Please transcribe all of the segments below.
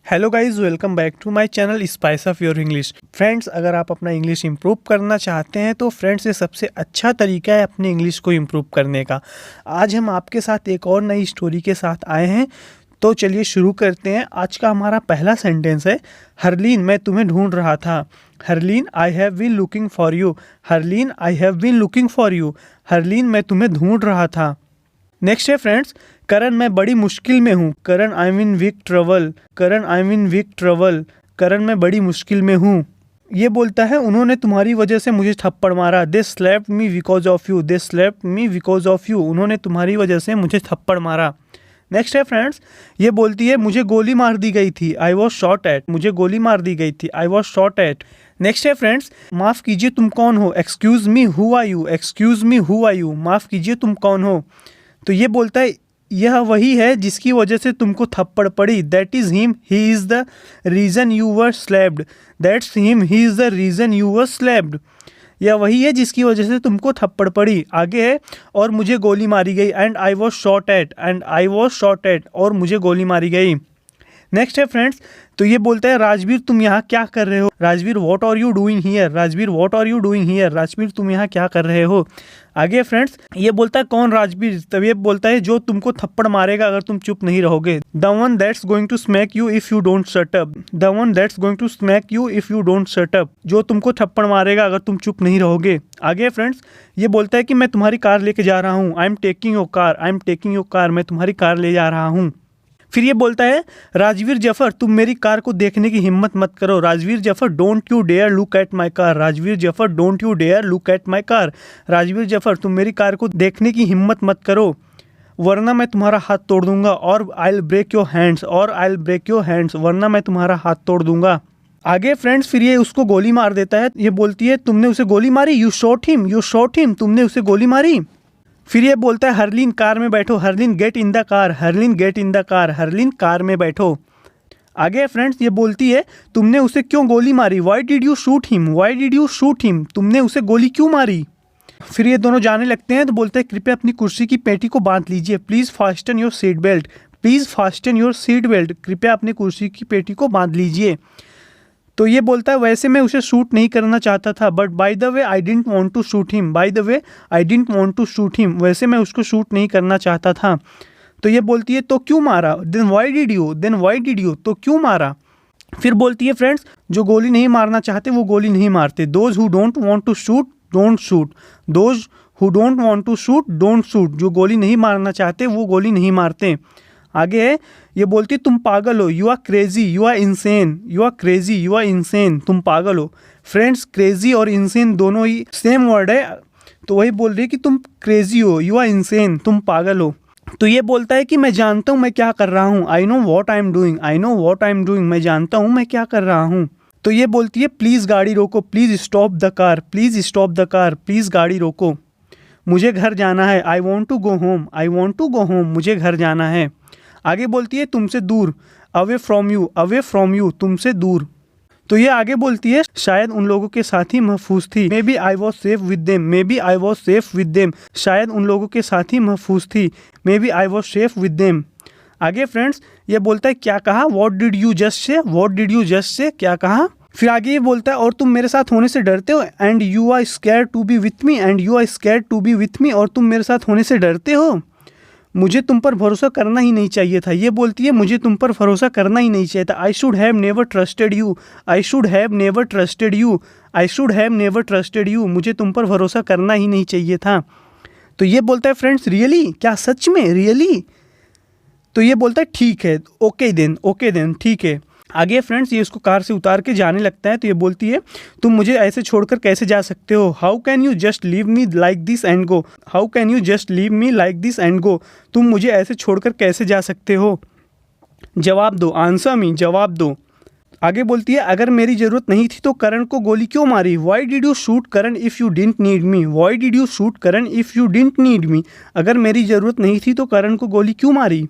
Hello guys, welcome back to my channel spice of your English. Friends, अगर आप अपना English improve करना चाहते हैं तो फ्रेंड्स ये सबसे अच्छा तरीका है अपनी इंग्लिश को इंप्रूव करने का। आज हम आपके साथ एक और नई स्टोरी के साथ आए हैं, तो चलिए शुरू करते हैं। आज का हमारा पहला सेंटेंस है, हरलीन मैं तुम्हें ढूंढ रहा था। Harleen I have been looking for you. Harleen I have been looking for you. Harleen मैं तुम्हें ढूंढ रहा था। नेक्स्ट है फ्रेंड्स, करण मैं बड़ी मुश्किल में हूँ। Karan I am in big trouble. Karan I am in big trouble. Karan मैं बड़ी मुश्किल में हूँ। ये बोलता है उन्होंने तुम्हारी वजह से मुझे थप्पड़ मारा। They slapped me because of you. They slapped me because of you. उन्होंने तुम्हारी वजह से मुझे थप्पड़ मारा। नेक्स्ट है फ्रेंड्स, ये बोलती है मुझे गोली मार दी गई थी। I was shot at. मुझे गोली मार दी गई थी। I was shot at. Next है फ्रेंड्स, माफ़ कीजिए तुम कौन हो। Excuse me who are you. Excuse me who are you. माफ़ कीजिए तुम कौन हो। तो ये बोलता है यह वही है जिसकी वजह से तुमको थप्पड़ पड़ी। That is him, he is the reason you were slapped. That's him, he is the reason you were slapped. यह वही है जिसकी वजह से तुमको थप्पड़ पड़ी। आगे है, और मुझे गोली मारी गई। And I was shot eight. And I was shot eight. और मुझे गोली मारी गई। नेक्स्ट है फ्रेंड्स, तो ये बोलता है राजवीर तुम यहाँ क्या कर रहे हो। Rajveer what are you doing here. Rajveer what are you doing here. Rajveer तुम यहाँ क्या कर रहे हो। आगे फ्रेंड्स, ये बोलता है कौन राजवीर। तब ये बोलता है जो तुमको थप्पड़ मारेगा अगर तुम चुप नहीं रहोगे। The one that's going to smack you if you don't shut up. The one that's going to smack you if you don't shut up. जो तुमको थप्पड़ मारेगा अगर तुम चुप नहीं रहोगे। आगे फ्रेंड्स, ये बोलता है कि मैं तुम्हारी कार लेके जा रहा हूँ। I am taking your car. I am taking your car. मैं तुम्हारी कार ले जा रहा हूँ। फिर ये बोलता है राजवीर जफर तुम मेरी कार को देखने की हिम्मत मत करो। Rajveer Zafar don't you dare look at my car. Rajveer Zafar don't you dare look at my car. Rajveer Zafar तुम मेरी कार को देखने की हिम्मत मत करो, वरना मैं तुम्हारा हाथ तोड़ दूंगा। और I will break your hands. और I will break your hands. वरना मैं तुम्हारा हाथ तोड़ दूंगा। आगे फ्रेंड्स, फिर ये उसको गोली मार देता है। ये बोलती है तुमने उसे गोली मारी। You shot him. You shot him. तुमने उसे गोली मारी। फिर ये बोलता है हरलीन कार में बैठो। Harleen get in the car. Harleen get in the car. Harleen car में बैठो। आगे फ्रेंड्स, ये बोलती है तुमने उसे क्यों गोली मारी। Why did you shoot him. Why did you shoot him. तुमने उसे गोली क्यों मारी। फिर ये दोनों जाने लगते हैं। तो बोलते हैं कृपया अपनी कुर्सी की पेटी को बांध लीजिए। Please fasten your seat belt. Please fasten your seat belt. कृपया अपनी कुर्सी की पेटी को बांध लीजिए। तो ये बोलता है वैसे मैं उसे शूट नहीं करना चाहता था, but by the way I didn't want to shoot him. By the way I didn't want to shoot him. वैसे मैं उसको शूट नहीं करना चाहता था। तो ये बोलती है तो क्यों मारा। Then why did you. Then why did you. तो क्यों मारा। फिर बोलती है फ्रेंड्स जो गोली नहीं मारना चाहते वो गोली नहीं मारते। Those who don't want to shoot don't shoot. Those who don't want to shoot don't shoot. जो गोली नहीं मारना चाहते वो गोली नहीं मारते। आगे है, ये बोलती तुम पागल हो। You are crazy. You are insane. You are crazy. You are insane. तुम पागल हो। फ्रेंड्स, क्रेजी और इंसेन दोनों ही सेम वर्ड है, तो वही बोल रही है कि तुम क्रेजी हो। You are insane. तुम पागल हो। तो ये बोलता है कि मैं जानता हूँ मैं क्या कर रहा हूँ। I know what I am doing. I know what I am doing. मैं जानता हूँ मैं क्या कर रहा हूँ। तो ये बोलती है प्लीज़ गाड़ी रोको। Please stop the car. Please stop the car. Please गाड़ी रोको। मुझे घर जाना है। I want to go home. I want to go home. मुझे घर जाना है। आगे बोलती है तुमसे दूर। Away from you. Away from you. तुमसे दूर। तो ये आगे बोलती है शायद उन लोगों के साथ ही महफूज थी। Maybe I was safe with them. Maybe I was safe with them. शायद उन लोगों के साथ ही महफूज थी। Maybe I was safe with them. आगे फ्रेंड्स, ये बोलता है क्या कहा। What did you just say. What did you just say. क्या कहा। फिर आगे ये बोलता है और तुम मेरे साथ होने से डरते हो। And you are scared to be with me. And you are scared to be with me. और तुम मेरे साथ होने से डरते हो। मुझे तुम पर भरोसा करना ही नहीं चाहिए था। ये बोलती है मुझे तुम पर भरोसा करना ही नहीं चाहिए था। I should have never trusted you. I should have never trusted you. I should have never trusted you. मुझे तुम पर भरोसा करना ही नहीं चाहिए था। तो ये बोलता है फ्रेंड्स रियली। क्या सच में। रियली। तो ये बोलता है ठीक है। Okay then. Okay then. ठीक है। आगे फ्रेंड्स, ये उसको कार से उतार के जाने लगता है। तो ये बोलती है तुम मुझे ऐसे छोड़कर कैसे जा सकते हो। How can you just leave me like this and go. How can you just leave me like this and go. तुम मुझे ऐसे छोड़कर कैसे जा सकते हो। जवाब दो। Answer me. जवाब दो। आगे बोलती है अगर मेरी ज़रूरत नहीं थी तो करण को गोली क्यों मारी। Why did you shoot Karan if you didn't need me. Why did you shoot Karan if you didn't need me. अगर मेरी ज़रूरत नहीं थी तो करण को गोली क्यों मारी।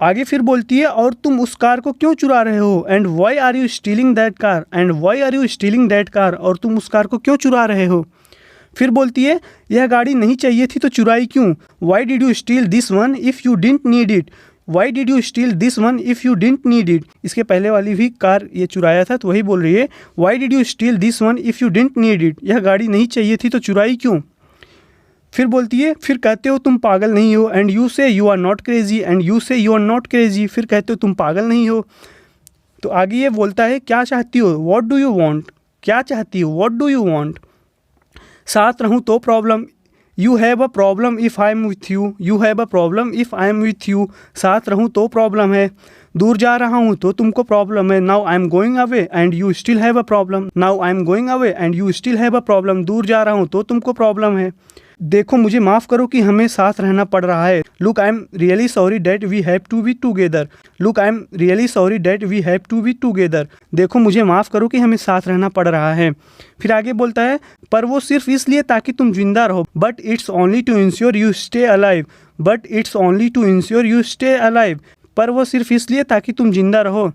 आगे फिर बोलती है और तुम उस कार को क्यों चुरा रहे हो। And why are you stealing that car. And why are you stealing that car. और तुम उस कार को क्यों चुरा रहे हो। फिर बोलती है यह गाड़ी नहीं चाहिए थी तो चुराई क्यों। Why did you steel this one if you didn't need it. Why did you steel this one if you didn't need it. इसके पहले वाली भी कार ये चुराया था, तो वही बोल रही है why did you steel this one if you didn't need it. यह गाड़ी नहीं चाहिए थी तो चुराई क्यों। फिर बोलती है, फिर कहते हो तुम पागल नहीं हो, and you say you are not crazy, and you say you are not crazy. फिर कहते हो तुम पागल नहीं हो। तो आगे ये बोलता है क्या चाहती हो, व्हाट डू यू वांट। क्या चाहती हो, व्हाट डू यू वांट। साथ रहूँ तो problem, you have a problem if I am with you, you have a problem if I am with you. साथ रहूँ तो प्रॉब्लम है। दूर जा रहा हूँ तो तुमको प्रॉब्लम है, now I am going away and you still have a problem, now I am going away and you still have a problem. दूर जा रहा हूँ तो तुमको प्रॉब्लम है। देखो मुझे माफ़ करो कि हमें साथ रहना पड़ रहा है। Look I am really sorry that we have to be together, look I am really sorry that we have to be together. देखो मुझे माफ़ करो कि हमें साथ रहना पड़ रहा है। फिर आगे बोलता है, पर वो सिर्फ इसलिए ताकि तुम जिंदा रहो, but it's only to ensure you stay alive, but it's only to ensure you stay alive. पर वो सिर्फ इसलिए ताकि तुम जिंदा रहो।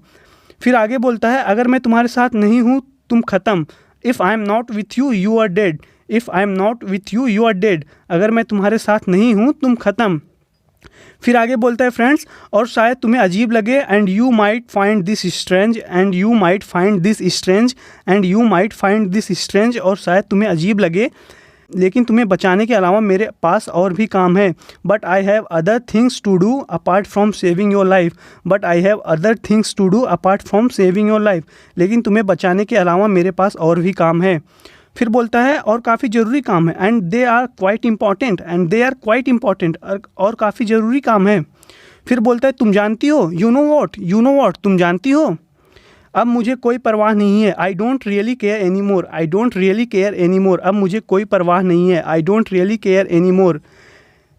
फिर आगे बोलता है, अगर मैं तुम्हारे साथ नहीं हूँ तुम ख़त्म, if I am not with you you are dead, if I am not with you you are dead. अगर मैं तुम्हारे साथ नहीं हूँ तुम ख़त्म। फिर आगे बोलता है फ्रेंड्स, और शायद तुम्हें अजीब लगे, and you might find this strange, and you might find this strange, and you might find this strange. और शायद तुम्हें अजीब लगे, लेकिन तुम्हें बचाने के अलावा मेरे पास और भी काम है। But I have other things to do apart from saving your life, but I have other things to do apart from saving your life. लेकिन तुम्हें बचाने के अलावा मेरे पास और भी काम है। फिर बोलता है, और काफ़ी ज़रूरी काम है, and they are quite important, and they are quite important. और काफ़ी ज़रूरी काम है। फिर बोलता है, तुम जानती हो, you know what, you know what, तुम जानती हो। अब मुझे कोई परवाह नहीं है, I don't really care any more, I don't really care any more. अब मुझे कोई परवाह नहीं है, I don't really care any more.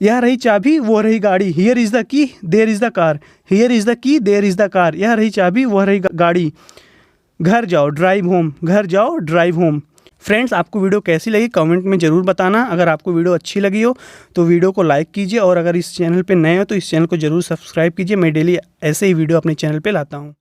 यह रही चाबी, वो रही गाड़ी, here is the key, there is the car, here is the key, there is the car. यह रही चाबी, वह रही गाड़ी। घर जाओ ड्राइव होम, घर जाओ ड्राइव होम। फ्रेंड्स, आपको वीडियो कैसी लगी कमेंट में ज़रूर बताना। अगर आपको वीडियो अच्छी लगी हो तो वीडियो को लाइक कीजिए, और अगर इस चैनल पे नए हो तो इस चैनल को ज़रूर सब्सक्राइब कीजिए। मैं डेली ऐसे ही वीडियो अपने चैनल पे लाता हूँ।